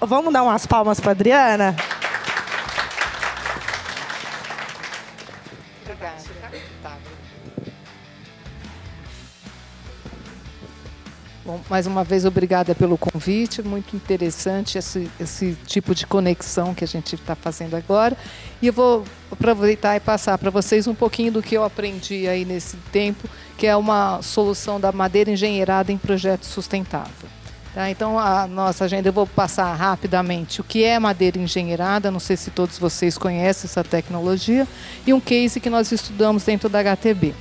vamos dar umas palmas para a Adriana? Bom, mais uma vez, obrigada pelo convite. Muito interessante esse tipo de conexão que a gente está fazendo agora. E eu vou aproveitar e passar para vocês um pouquinho do que eu aprendi aí nesse tempo, que é uma solução da madeira engenheirada em projeto sustentável. Tá? Então, a nossa agenda, eu vou passar rapidamente o que é madeira engenheirada, não sei se todos vocês conhecem essa tecnologia, e um case que nós estudamos dentro da HTB.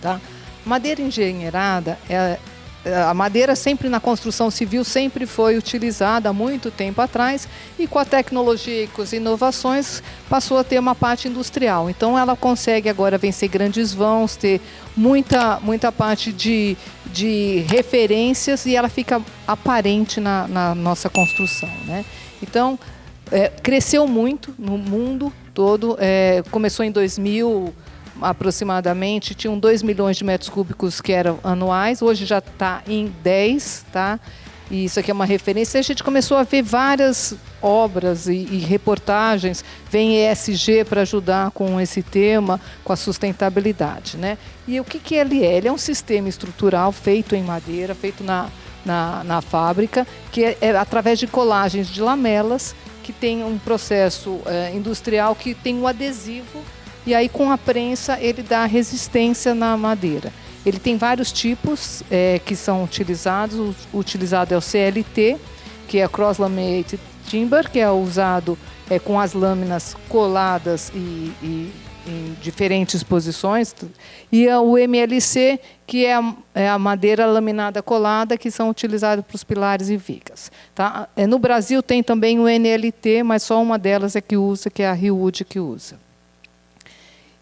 Tá? Madeira engenheirada a madeira sempre na construção civil sempre foi utilizada há muito tempo atrás e com a tecnologia e com as inovações passou a ter uma parte industrial. Então ela consegue agora vencer grandes vãos, ter muita parte de referências e ela fica aparente na nossa construção, né? Então cresceu muito no mundo todo, começou em 2000, aproximadamente, tinham 2 milhões de metros cúbicos que eram anuais, hoje já está em 10, tá? E isso aqui é uma referência. A gente começou a ver várias obras e reportagens, vem ESG para ajudar com esse tema, com a sustentabilidade, né? E o que ele é? Ele é um sistema estrutural feito em madeira, feito na fábrica, que é através de colagens de lamelas, que tem um processo industrial que tem um adesivo. E aí, com a prensa, ele dá resistência na madeira. Ele tem vários tipos que são utilizados. O utilizado é o CLT, que é Cross Laminated Timber, que é usado com as lâminas coladas e em diferentes posições. E o MLC, que é a madeira laminada colada, que são utilizados para os pilares e vigas. Tá? No Brasil tem também o NLT, mas só uma delas que usa, que é a Riwood que usa.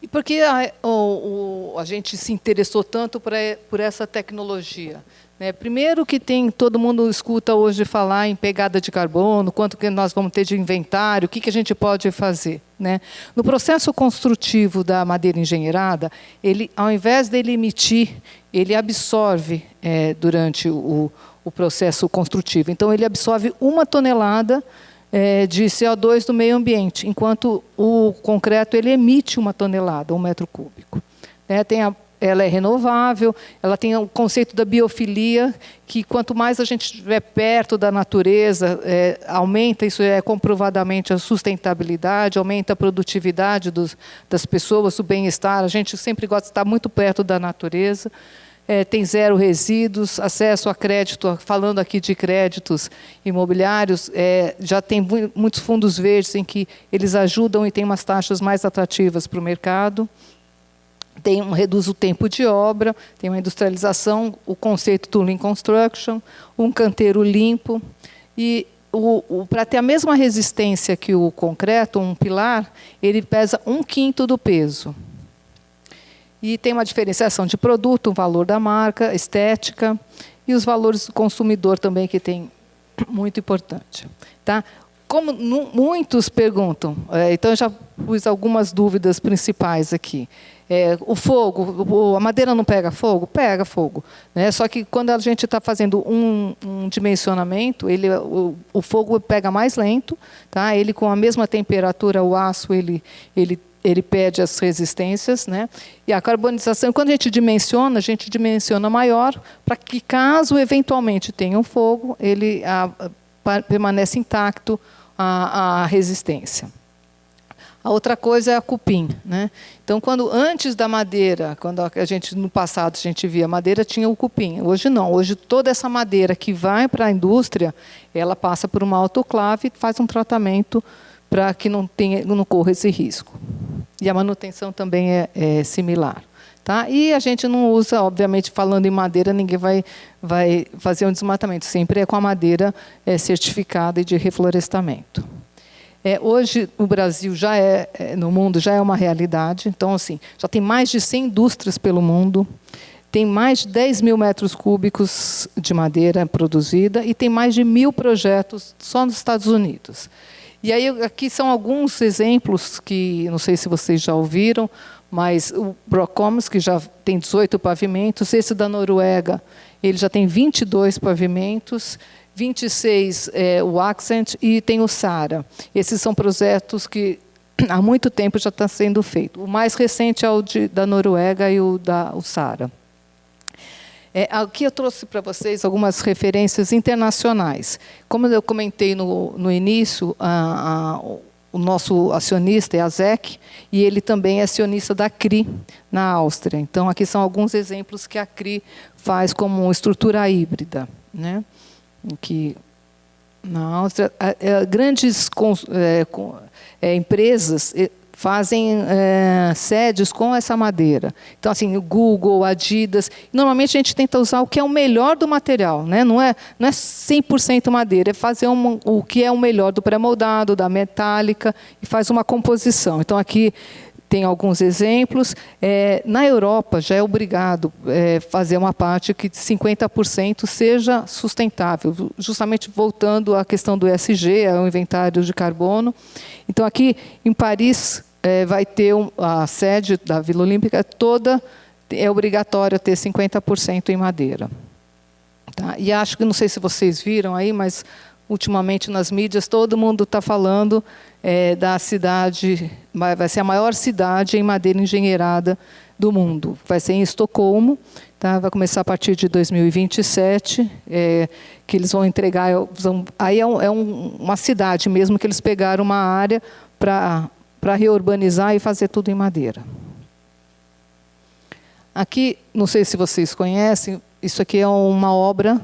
E por que a gente se interessou tanto por essa tecnologia? Primeiro que todo mundo escuta hoje falar em pegada de carbono, quanto que nós vamos ter de inventário, o que a gente pode fazer, né? No processo construtivo da madeira engenheirada, ele, ao invés dele emitir, ele absorve durante o processo construtivo. Então, ele absorve 1 tonelada de CO2 do meio ambiente, enquanto o concreto ele emite 1 tonelada, 1 metro cúbico. Ela é renovável, ela tem o conceito da biofilia, que quanto mais a gente estiver perto da natureza, aumenta, isso é comprovadamente, a sustentabilidade, aumenta a produtividade das pessoas, o bem-estar. A gente sempre gosta de estar muito perto da natureza. Tem 0 resíduos, acesso a crédito, falando aqui de créditos imobiliários, já tem muitos fundos verdes em que eles ajudam e têm umas taxas mais atrativas para o mercado. Reduz o tempo de obra, tem uma industrialização, o conceito do Lean Construction, um canteiro limpo. E para ter a mesma resistência que o concreto, um pilar, ele pesa 1/5 do peso. E tem uma diferenciação de produto, o valor da marca, estética e os valores do consumidor também, que tem muito importante. Tá? Como muitos perguntam, então eu já pus algumas dúvidas principais aqui. O fogo, a madeira não pega fogo? Pega fogo. Né? Só que quando a gente está fazendo um dimensionamento, o fogo pega mais lento. Tá? Ele, com a mesma temperatura, o aço, ele perde as resistências, né? E a carbonização, quando a gente dimensiona maior, para que, caso eventualmente tenha um fogo, ele permanece intacto a resistência. A outra coisa é a cupim, né? Então, antes da madeira, no passado a gente via madeira, tinha o cupim. Hoje não. Hoje toda essa madeira que vai para a indústria, ela passa por uma autoclave e faz um tratamento para que não corra esse risco. E a manutenção também é similar. Tá? E a gente não usa, obviamente, falando em madeira, ninguém vai fazer um desmatamento. Sempre é com a madeira certificada e de reflorestamento. Hoje, o Brasil no mundo já é uma realidade. Então, assim, já tem mais de 100 indústrias pelo mundo, tem mais de 10 mil metros cúbicos de madeira produzida e tem mais de 1.000 projetos só nos Estados Unidos. E aí, aqui são alguns exemplos que, não sei se vocês já ouviram, mas o Brocomus, que já tem 18 pavimentos, esse da Noruega, ele já tem 22 pavimentos, 26 o Accent e tem o Sara. Esses são projetos que há muito tempo já está sendo feito. O mais recente é o da Noruega e o Sara. Aqui eu trouxe para vocês algumas referências internacionais. Como eu comentei no início, o nosso acionista é a ZEC, e ele também é acionista da CRI, na Áustria. Então, aqui são alguns exemplos que a CRI faz como estrutura híbrida, né? Que na Áustria, grandes empresas fazem sedes com essa madeira. Então, assim, o Google, Adidas. Normalmente, a gente tenta usar o que é o melhor do material, né? Não é 100% madeira, é fazer o que é o melhor do pré-moldado, da metálica, e faz uma composição. Então, aqui tem alguns exemplos. Na Europa, já é obrigado fazer uma parte que 50% seja sustentável, justamente voltando à questão do ESG, ao inventário de carbono. Então, aqui em Paris, vai ter a sede da Vila Olímpica toda, é obrigatório ter 50% em madeira. Tá? E acho que, não sei se vocês viram aí, mas ultimamente nas mídias todo mundo está falando da cidade, vai ser a maior cidade em madeira engenheirada do mundo. Vai ser em Estocolmo, tá? Vai começar a partir de 2027, que eles vão entregar. Aí uma cidade mesmo, que eles pegaram uma área para reurbanizar e fazer tudo em madeira. Aqui, não sei se vocês conhecem, isso aqui é uma obra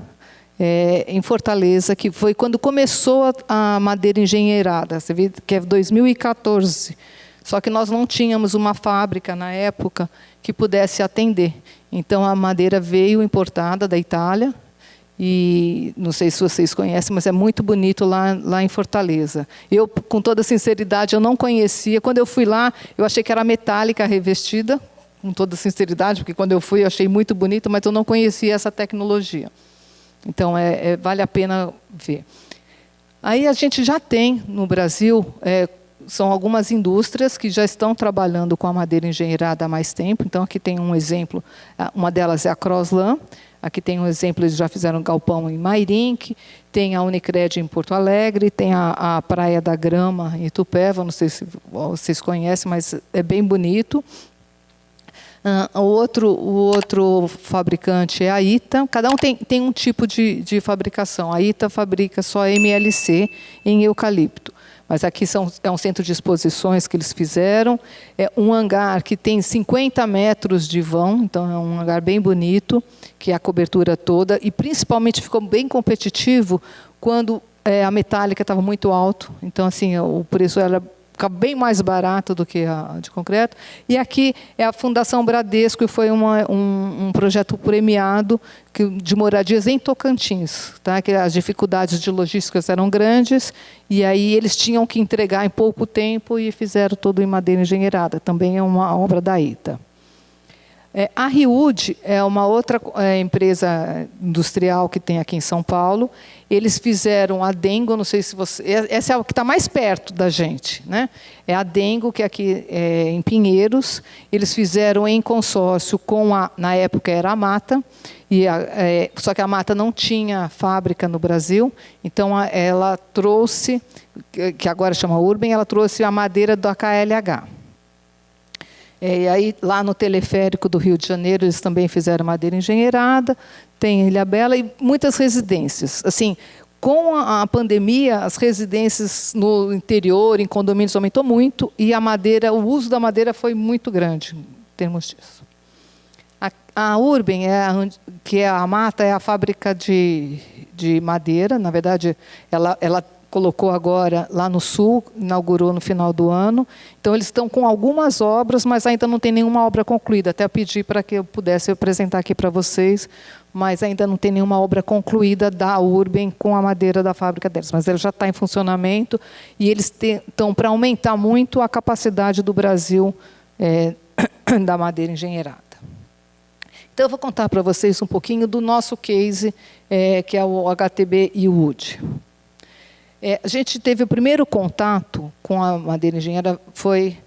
em Fortaleza, que foi quando começou a madeira engenheirada, você vê que é 2014. Só que nós não tínhamos uma fábrica, na época, que pudesse atender. Então, a madeira veio importada da Itália, e não sei se vocês conhecem, mas é muito bonito lá em Fortaleza. Eu, com toda sinceridade, eu não conhecia. Quando eu fui lá, eu achei que era metálica revestida, com toda sinceridade, porque quando eu fui eu achei muito bonito, mas eu não conhecia essa tecnologia. Então, vale a pena ver. Aí a gente já tem, no Brasil, são algumas indústrias que já estão trabalhando com a madeira engenheirada há mais tempo. Então, aqui tem um exemplo, uma delas é a Crosslan. Aqui tem um exemplo, eles já fizeram um galpão em Mairink, tem a Unicred em Porto Alegre, tem a Praia da Grama em Itupeva, não sei se vocês conhecem, mas é bem bonito. O outro fabricante é a ITA, cada um tem um tipo de fabricação. A ITA fabrica só MLC em eucalipto. Mas aqui é um centro de exposições que eles fizeram. É um hangar que tem 50 metros de vão, então é um hangar bem bonito, que é a cobertura toda, e principalmente ficou bem competitivo quando a metálica estava muito alto. Então, assim, o preço era fica bem mais barato do que a de concreto. E aqui é a Fundação Bradesco, e foi um projeto premiado de moradias em Tocantins, tá? Que as dificuldades de logística eram grandes, e aí eles tinham que entregar em pouco tempo e fizeram tudo em madeira engenheirada. Também é uma obra da ITA. A Riud é uma outra empresa industrial que tem aqui em São Paulo. Eles fizeram a Dengo, não sei se você... Essa é o que está mais perto da gente, né? É a Dengo, que é aqui em Pinheiros. Eles fizeram em consórcio com na época era a Mata, só que a Mata não tinha fábrica no Brasil, então ela trouxe, que agora chama Urban, ela trouxe a madeira do KLH. E aí, lá no teleférico do Rio de Janeiro, eles também fizeram madeira engenheirada, tem Ilhabela e muitas residências. Assim, com a pandemia, as residências no interior, em condomínios, aumentou muito, e a madeira, o uso da madeira foi muito grande, em termos disso. A Urban, que é a Mata, é a fábrica de madeira. Na verdade, ela colocou agora lá no Sul, inaugurou no final do ano. Então, eles estão com algumas obras, mas ainda não tem nenhuma obra concluída. Até pedi para que eu pudesse apresentar aqui para vocês, mas ainda não tem nenhuma obra concluída da Urban com a madeira da fábrica deles. Mas ela já está em funcionamento, e eles estão para aumentar muito a capacidade do Brasil da madeira engenheirada. Então, eu vou contar para vocês um pouquinho do nosso case, que é o HTB e o Wood. A gente teve o primeiro contato com a madeira engenheira, foi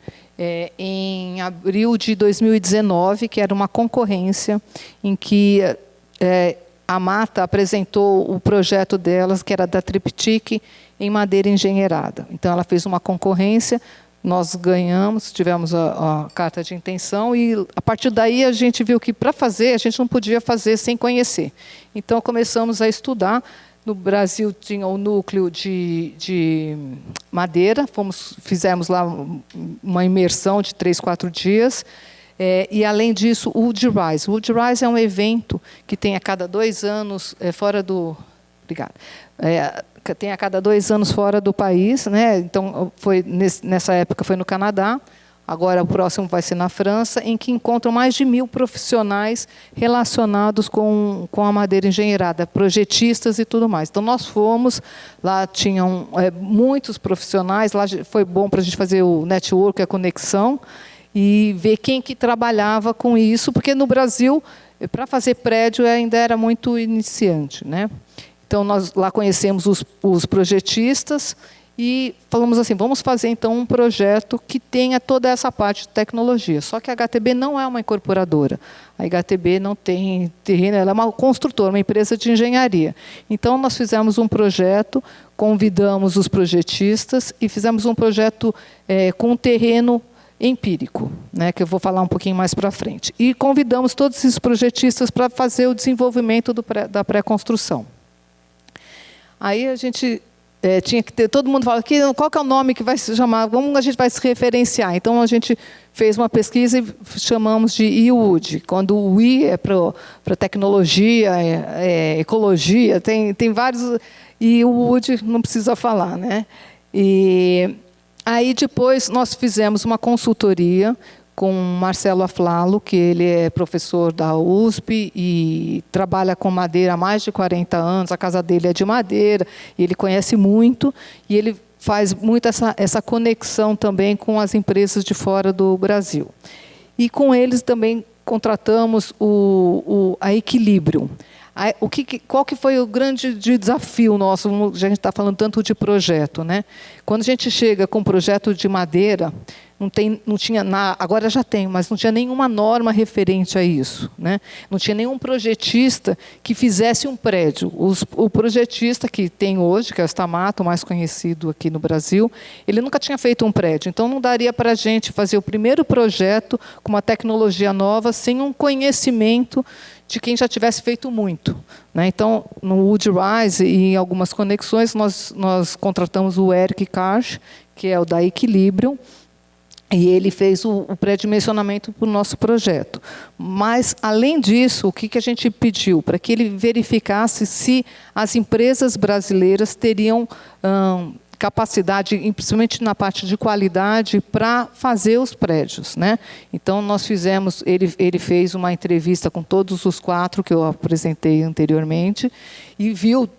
em abril de 2019, que era uma concorrência em que a Mata apresentou o projeto delas, que era da Triptych, em madeira engenheirada. Então, ela fez uma concorrência, nós ganhamos, tivemos a carta de intenção, e, a partir daí, a gente viu que, para fazer, a gente não podia fazer sem conhecer. Então, começamos a estudar. No Brasil, tinha o núcleo de madeira, fizemos lá uma imersão de 3, 4 dias, e, além disso, o Wood Rise. O Wood Rise é um evento que tem a cada 2 anos, fora do... Obrigada. Tem a cada 2 anos fora do país, né? Então, nessa época foi no Canadá, agora o próximo vai ser na França, em que encontram mais de 1.000 profissionais relacionados com a madeira engenheirada, projetistas e tudo mais. Então, nós fomos, lá tinham muitos profissionais, lá foi bom para a gente fazer o network, a conexão, e ver quem que trabalhava com isso, porque no Brasil, para fazer prédio, ainda era muito iniciante, né? Então, nós lá conhecemos os projetistas e falamos assim, vamos fazer, então, um projeto que tenha toda essa parte de tecnologia. Só que a HTB não é uma incorporadora. A HTB não tem terreno, ela é uma construtora, uma empresa de engenharia. Então, nós fizemos um projeto, convidamos os projetistas e fizemos um projeto com terreno empírico, né, que eu vou falar um pouquinho mais para frente. E convidamos todos esses projetistas para fazer o desenvolvimento da pré-construção. Aí a gente tinha que ter, todo mundo fala, qual que é o nome que vai se chamar, como a gente vai se referenciar? Então, a gente fez uma pesquisa e chamamos de e-Wood, quando o I é para tecnologia, ecologia, tem vários, e o Wood não precisa falar, né? E aí, depois, nós fizemos uma consultoria com Marcelo Aflalo, que ele é professor da USP e trabalha com madeira há mais de 40 anos, a casa dele é de madeira, e ele conhece muito, e ele faz muito essa conexão também com as empresas de fora do Brasil. E com eles também contratamos a Equilibrium. Qual que foi o grande desafio nosso? A gente está falando tanto de projeto, né? Quando a gente chega com um projeto de madeira, não tinha agora já tem, mas não tinha nenhuma norma referente a isso, né? Não tinha nenhum projetista que fizesse um prédio. O projetista que tem hoje, que é o Stamato, mais conhecido aqui no Brasil, ele nunca tinha feito um prédio. Então, não daria para a gente fazer o primeiro projeto com uma tecnologia nova sem um conhecimento de quem já tivesse feito muito, né? Então, no Wood Rise e em algumas conexões, nós contratamos o Eric Karch, que é o da Equilibrium, e ele fez o pré-dimensionamento para o nosso projeto. Mas, além disso, o que a gente pediu? Para que ele verificasse se as empresas brasileiras teriam capacidade, principalmente na parte de qualidade, para fazer os prédios, né? Então, nós fizemos, ele fez uma entrevista com todos os 4 que eu apresentei anteriormente, e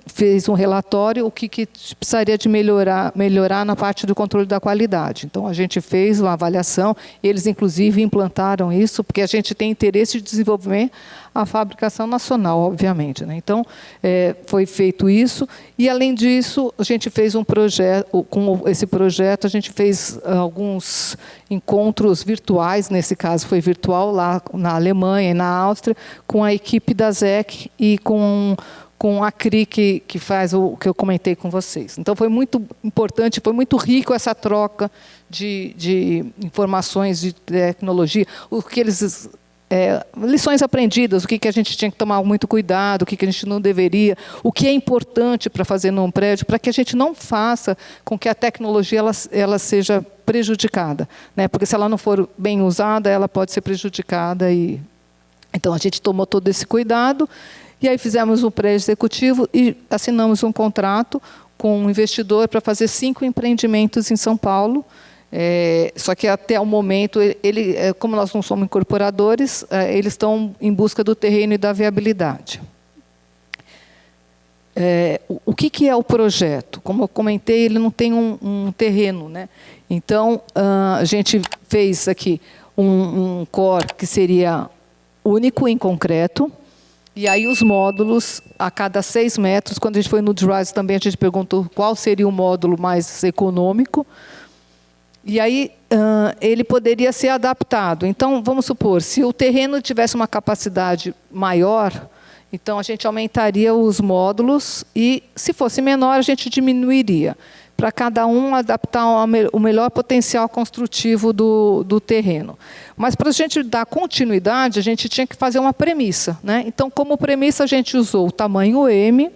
fez um relatório, o que precisaria de melhorar na parte do controle da qualidade. Então, a gente fez uma avaliação, eles, inclusive, implantaram isso, porque a gente tem interesse de desenvolver a fabricação nacional, obviamente, né? Então, foi feito isso, e, além disso, a gente fez um projeto, com esse projeto, a gente fez alguns encontros virtuais, nesse caso foi virtual, lá na Alemanha e na Áustria, com a equipe da ZEC e com a CRI, que faz o que eu comentei com vocês. Então, foi muito importante, foi muito rico essa troca de informações de tecnologia, lições aprendidas, o que a gente tinha que tomar muito cuidado, o que a gente não deveria, o que é importante para fazer num prédio, para que a gente não faça com que a tecnologia ela seja prejudicada, né? Porque, se ela não for bem usada, ela pode ser prejudicada. Então, a gente tomou todo esse cuidado. E aí fizemos um pré-executivo e assinamos um contrato com um investidor para fazer 5 empreendimentos em São Paulo. Só que, até o momento, como nós não somos incorporadores, eles estão em busca do terreno e da viabilidade. O que é o projeto? Como eu comentei, ele não tem um terreno, né? Então, a gente fez aqui um core que seria único em concreto. E aí os módulos, a cada 6 metros, quando a gente foi no Rise também, a gente perguntou qual seria o módulo mais econômico. E aí ele poderia ser adaptado. Então, vamos supor, se o terreno tivesse uma capacidade maior, então a gente aumentaria os módulos e, se fosse menor, a gente diminuiria, para cada um adaptar o melhor potencial construtivo do terreno. Mas, para a gente dar continuidade, a gente tinha que fazer uma premissa, né? Então, como premissa, a gente usou o tamanho M,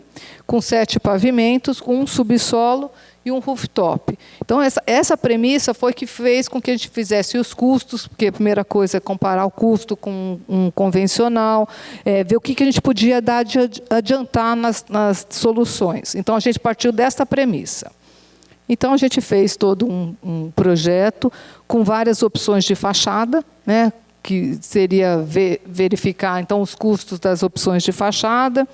com 7 pavimentos, com um subsolo e um rooftop. Então, essa premissa foi que fez com que a gente fizesse os custos, porque a primeira coisa é comparar o custo com um convencional, ver o que a gente podia dar de adiantar nas soluções. Então, a gente partiu dessa premissa. Então, a gente fez todo um projeto com várias opções de fachada, né, que seria verificar então, os custos das opções de fachada.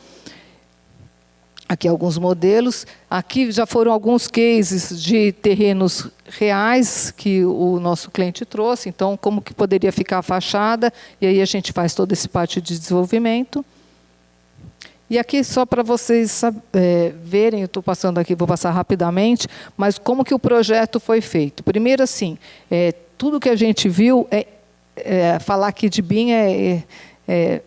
Aqui alguns modelos. Aqui já foram alguns cases de terrenos reais que o nosso cliente trouxe. Então, como que poderia ficar a fachada? E aí a gente faz toda essa parte de desenvolvimento. E aqui, só para vocês verem, eu estou passando aqui, vou passar rapidamente, mas como que o projeto foi feito. Primeiro, assim, tudo que a gente viu, falar aqui de BIM é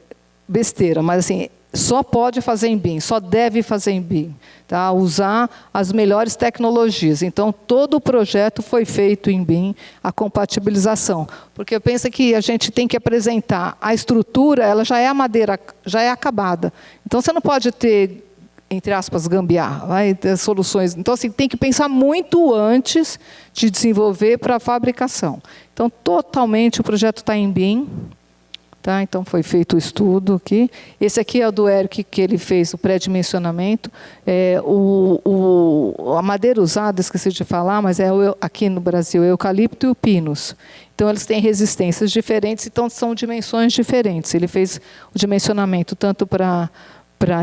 besteira, mas assim, só pode fazer em BIM, só deve fazer em BIM, tá? Usar as melhores tecnologias. Então, todo o projeto foi feito em BIM, a compatibilização. Porque eu penso que a gente tem que apresentar a estrutura, ela já é a madeira, já é acabada. Então, você não pode ter, entre aspas, gambiarra, vai ter soluções. Então, assim, tem que pensar muito antes de desenvolver para a fabricação. Então, totalmente o projeto está em BIM. Tá? Então, foi feito o estudo aqui. Esse aqui é o do Eric, que ele fez o pré-dimensionamento. A madeira usada, esqueci de falar, mas aqui no Brasil, o eucalipto e o pinus. Então, eles têm resistências diferentes, então são dimensões diferentes. Ele fez o dimensionamento tanto para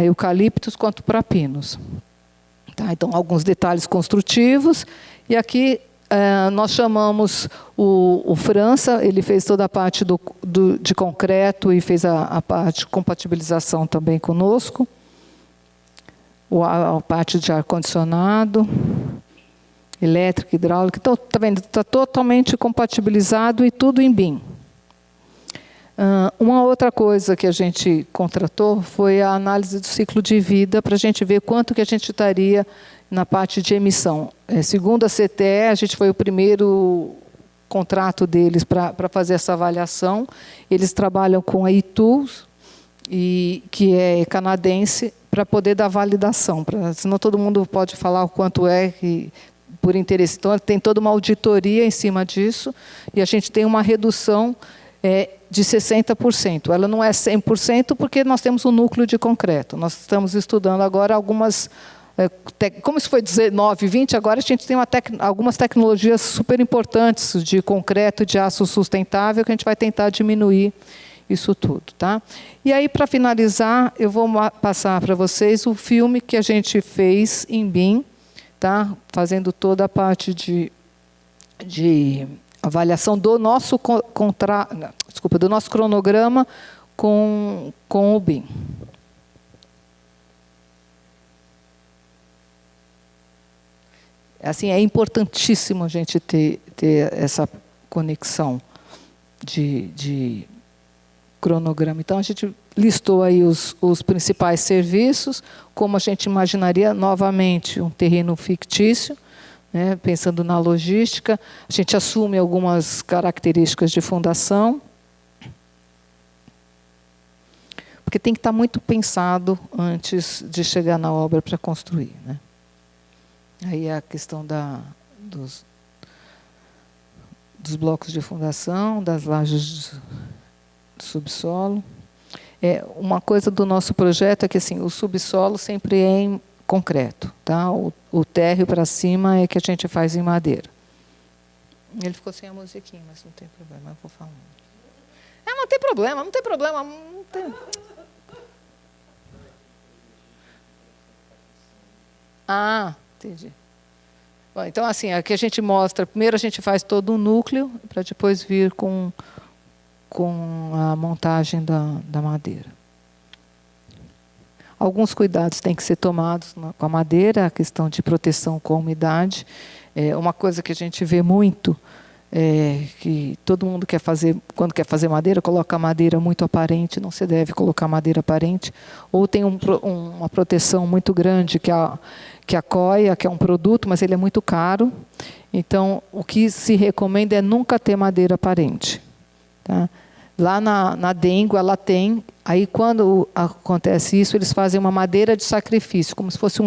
eucaliptos quanto para pinos. Tá? Então, alguns detalhes construtivos. E aqui nós chamamos o França, ele fez toda a parte de concreto e fez a parte de compatibilização também conosco. A parte de ar-condicionado, elétrica, hidráulica. Então, está vendo? Está totalmente compatibilizado e tudo em BIM. Uma outra coisa que a gente contratou foi a análise do ciclo de vida, para a gente ver quanto que a gente estaria na parte de emissão. Segundo a CTE, a gente foi o primeiro contrato deles para fazer essa avaliação. Eles trabalham com a eTools, que é canadense, para poder dar validação. Senão todo mundo pode falar o quanto por interesse. Então, tem toda uma auditoria em cima disso, e a gente tem uma redução de 60%. Ela não é 100% porque nós temos um núcleo de concreto. Nós estamos estudando agora algumas... Como isso foi 19, 20, agora a gente tem algumas tecnologias super importantes de concreto, de aço sustentável, que a gente vai tentar diminuir isso tudo. Tá? E aí, para finalizar, eu vou passar para vocês o filme que a gente fez em BIM, tá? Fazendo toda a parte de avaliação do nosso do nosso cronograma com o BIM. Assim, é importantíssimo a gente ter essa conexão de cronograma. Então, a gente listou aí os principais serviços, como a gente imaginaria, novamente, um terreno fictício, né, pensando na logística. A gente assume algumas características de fundação, porque tem que estar muito pensado antes de chegar na obra para construir, né? Aí a questão dos blocos de fundação, das lajes do subsolo. Uma coisa do nosso projeto é que assim, o subsolo sempre é em concreto. Tá? O térreo para cima é que a gente faz em madeira. Ele ficou sem a musiquinha, mas não tem problema, eu vou falando. Não tem problema, não tem problema. Não tem... Entendi. Bom, então, assim, aqui a gente mostra, primeiro a gente faz todo o núcleo, para depois vir com a montagem da madeira. Alguns cuidados têm que ser tomados com a madeira, a questão de proteção com a umidade. Uma coisa que a gente vê muito, que todo mundo quer fazer, quando quer fazer madeira, coloca a madeira muito aparente, não se deve colocar madeira aparente, ou tem uma proteção muito grande, que é a coia, que é um produto, mas ele é muito caro. Então, o que se recomenda é nunca ter madeira aparente. Tá? Lá na Dengo, ela tem, aí quando acontece isso, eles fazem uma madeira de sacrifício, como se fosse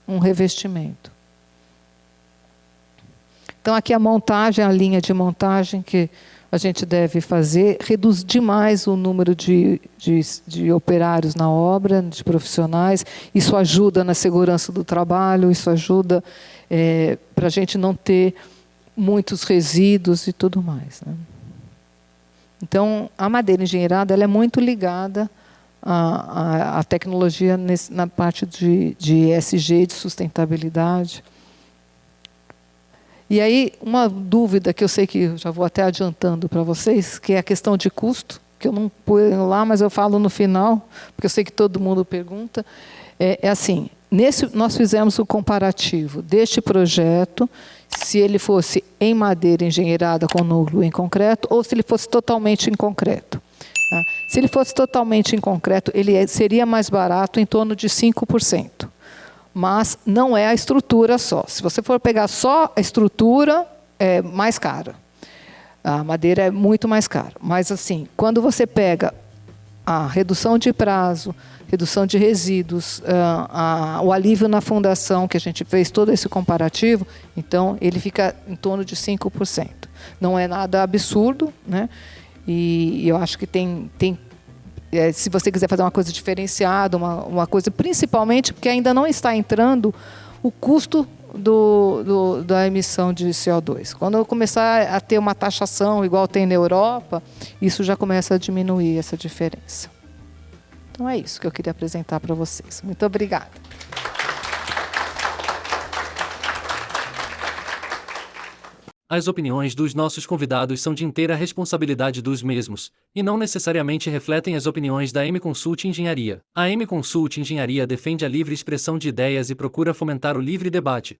um revestimento. Então, aqui a montagem, a linha de montagem que a gente deve fazer, reduz demais o número de operários na obra, de profissionais. Isso ajuda na segurança do trabalho, isso ajuda para a gente não ter muitos resíduos e tudo mais. Né? Então, a madeira engenheirada ela é muito ligada à tecnologia na parte de ESG, de sustentabilidade. E aí, uma dúvida que eu sei que eu já vou até adiantando para vocês, que é a questão de custo, que eu não ponho lá, mas eu falo no final, porque eu sei que todo mundo pergunta. Assim, nós fizemos o comparativo deste projeto, se ele fosse em madeira engenheirada com núcleo em concreto, ou se ele fosse totalmente em concreto. Tá? Se ele fosse totalmente em concreto, ele seria mais barato, em torno de 5%. Mas não é a estrutura só. Se você for pegar só a estrutura, é mais caro. A madeira é muito mais cara. Mas, assim, quando você pega a redução de prazo, redução de resíduos, o alívio na fundação, que a gente fez todo esse comparativo, então ele fica em torno de 5%. Não é nada absurdo, né? E eu acho que se você quiser fazer uma coisa diferenciada, uma coisa, principalmente porque ainda não está entrando o custo da emissão de CO2. Quando eu começar a ter uma taxação igual tem na Europa, isso já começa a diminuir essa diferença. Então é isso que eu queria apresentar para vocês. Muito obrigada. As opiniões dos nossos convidados são de inteira responsabilidade dos mesmos, e não necessariamente refletem as opiniões da M-Consult Engenharia. A M-Consult Engenharia defende a livre expressão de ideias e procura fomentar o livre debate.